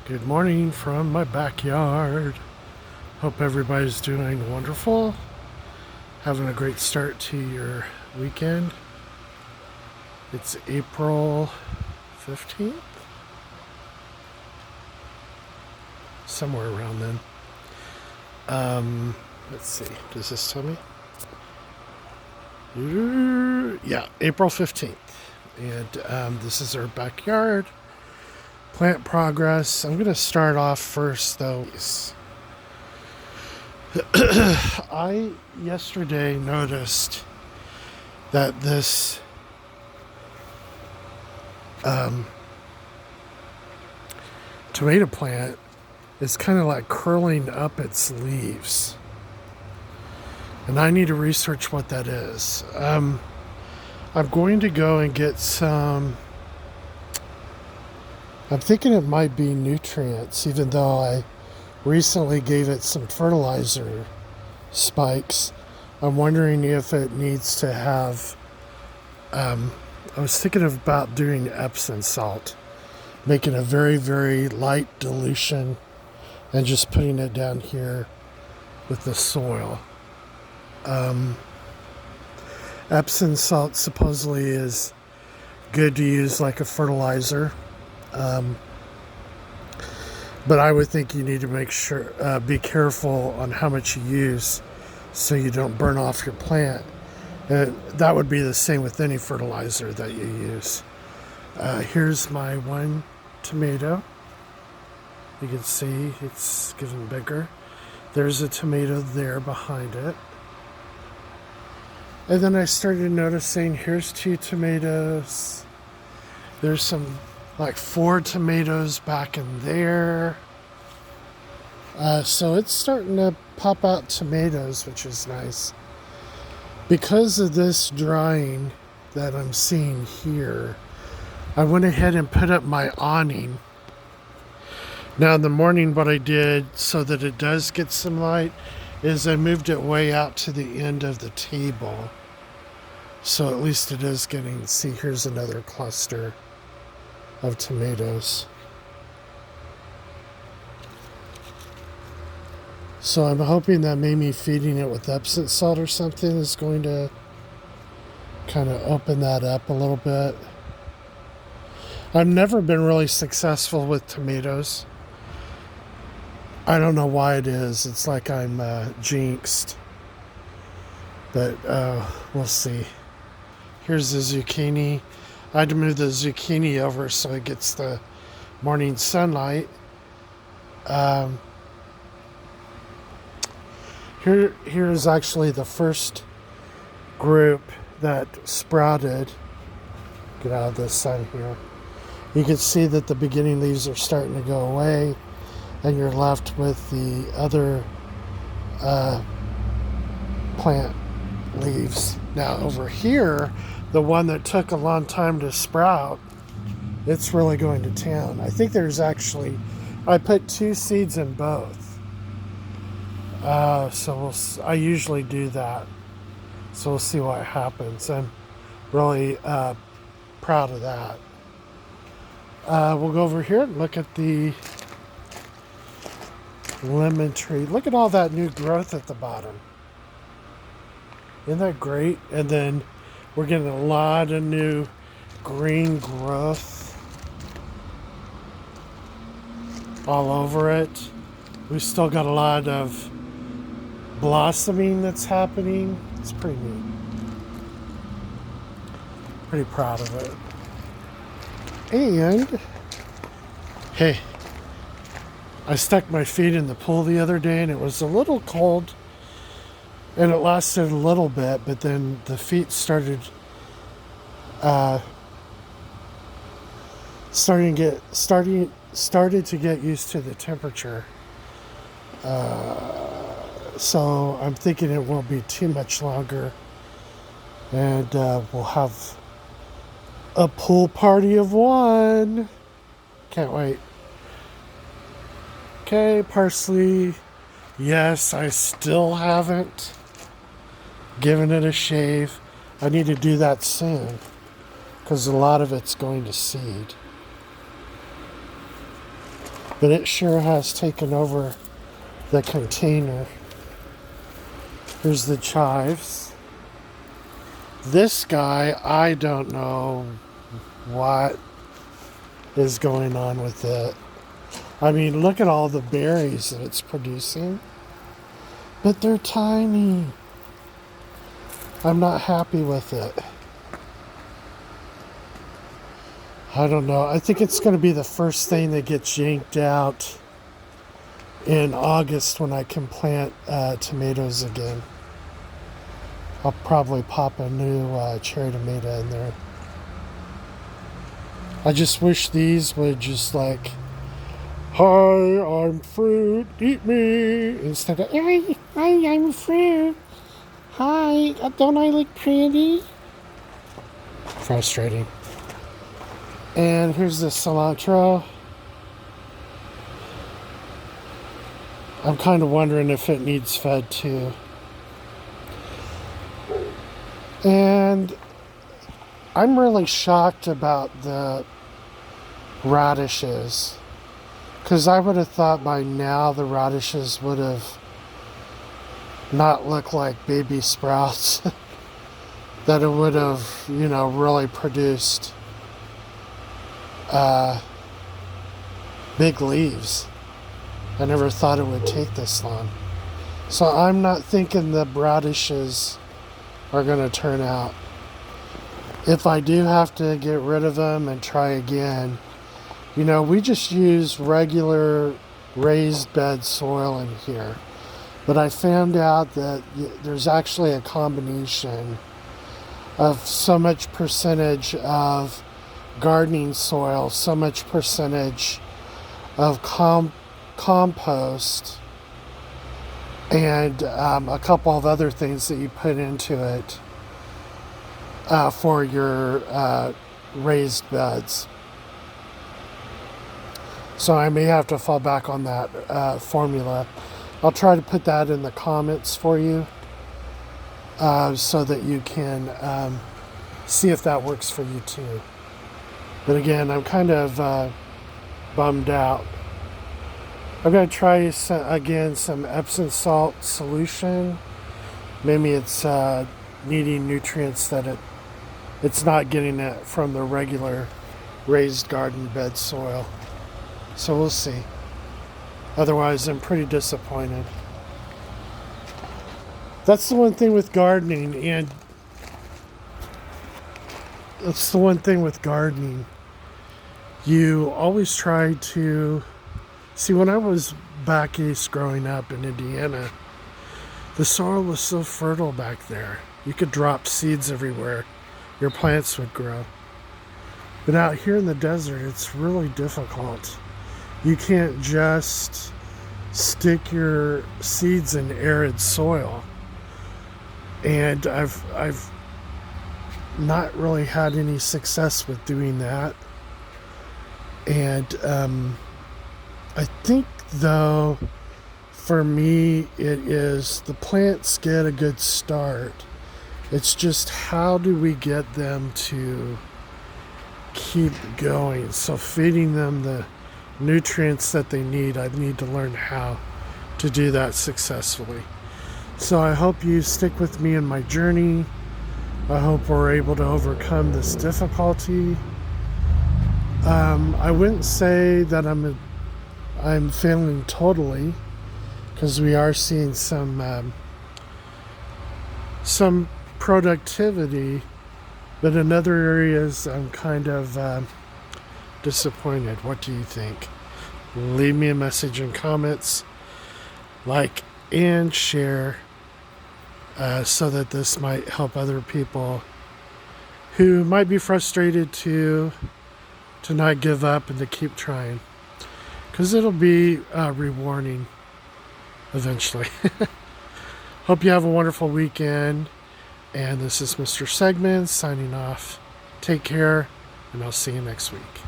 Good morning from my backyard. Hope everybody's doing wonderful. Having a great start to your weekend. It's April 15th? Somewhere around then. Let's see. Does this tell me? Yeah, April 15th. And this is our backyard. Plant progress. I'm going to start off first, though. I yesterday noticed that this tomato plant is kind of like curling up its leaves. And I need to research what that is. I'm going to go and get some. I'm thinking it might be nutrients, even though I recently gave it some fertilizer spikes. I'm wondering if it needs to have. I was thinking about doing Epsom salt, making a very, very light dilution and just putting it down here with the soil. Epsom salt supposedly is good to use like a fertilizer. But I would think you need to make sure, be careful on how much you use so you don't burn off your plant. That would be the same with any fertilizer that you use. Here's my one tomato. You can see it's getting bigger. There's a tomato there behind it. And then I started noticing here's 2 tomatoes. There's some like 4 tomatoes back in there. So it's starting to pop out tomatoes, which is nice. Because of this drying that I'm seeing here, I went ahead and put up my awning. Now in the morning what I did so that it does get some light is I moved it way out to the end of the table. So at least it is getting, see here's another cluster of tomatoes. So I'm hoping that maybe feeding it with Epsom salt or something is going to kind of open that up a little bit. I've never been really successful with tomatoes. I don't know why it is. It's like I'm jinxed. But we'll see. Here's the zucchini. I had to move the zucchini over so it gets the morning sunlight. Here is actually the first group that sprouted. Get out of the sun here. You can see that the beginning leaves are starting to go away, and you're left with the other plant leaves. Now over here, the one that took a long time to sprout, it's really going to town. I think there's actually, I put 2 seeds in both. So I usually do that. So we'll see what happens. I'm really proud of that. We'll go over here and look at the lemon tree. Look at all that new growth at the bottom. Isn't that great? And then we're getting a lot of new green growth all over it. We've still got a lot of blossoming that's happening. It's pretty neat. Pretty proud of it. And, hey, I stuck my feet in the pool the other day and it was a little cold. And it lasted a little bit, but then the feet started started to get used to the temperature. So I'm thinking it won't be too much longer, and we'll have a pool party of 1. Can't wait. Okay, parsley. Yes, I still haven't given it a shave. I need to do that soon because a lot of it's going to seed. but it sure has taken over the container. Here's the chives. This guy, I don't know what is going on with it. I mean, look at all the berries that it's producing, but they're tiny. I'm not happy with it. I don't know. I think it's going to be the first thing that gets yanked out in August when I can plant tomatoes again. I'll probably pop a new cherry tomato in there. I just wish these would just like, hi, I'm fruit, eat me, instead of, hi, I'm fruit. Hi, don't I look pretty? Frustrating. And here's the cilantro. I'm kind of wondering if it needs fed too. And I'm really shocked about the radishes, because I would have thought by now the radishes would have not looked like baby sprouts, that it would have, really produced big leaves. I never thought it would take this long. So I'm not thinking the radishes are going to turn out. If I do have to get rid of them and try again, we just use regular raised bed soil in here. But I found out that there's actually a combination of so much percentage of gardening soil, so much percentage of compost, and a couple of other things that you put into it for your raised beds. So I may have to fall back on that formula. I'll try to put that in the comments for you so that you can see if that works for you too. But again, I'm kind of bummed out. I'm going to try some Epsom salt solution. Maybe it's needing nutrients that it's not getting it from the regular raised garden bed soil. So we'll see. Otherwise, I'm pretty disappointed. That's the one thing with gardening, You always try to see. When I was back east growing up in Indiana, the soil was so fertile back there. You could drop seeds everywhere. Your plants would grow. But out here in the desert, it's really difficult. You can't just stick your seeds in arid soil. And I've not really had any success with doing that. And I think, though, for me, it is the plants get a good start. It's just how do we get them to keep going? So feeding them the nutrients that they need, I need to learn how to do that successfully. So I hope you stick with me in my journey. I hope we're able to overcome this difficulty. I wouldn't say that I'm failing totally, because we are seeing some productivity, but in other areas I'm kind of disappointed. What do you think? Leave me a message in comments, like and share, so that this might help other people who might be frustrated to not give up and to keep trying, because it'll be rewarding eventually. Hope you have a wonderful weekend, and this is Mr. Segments signing off. Take care, and I'll see you next week.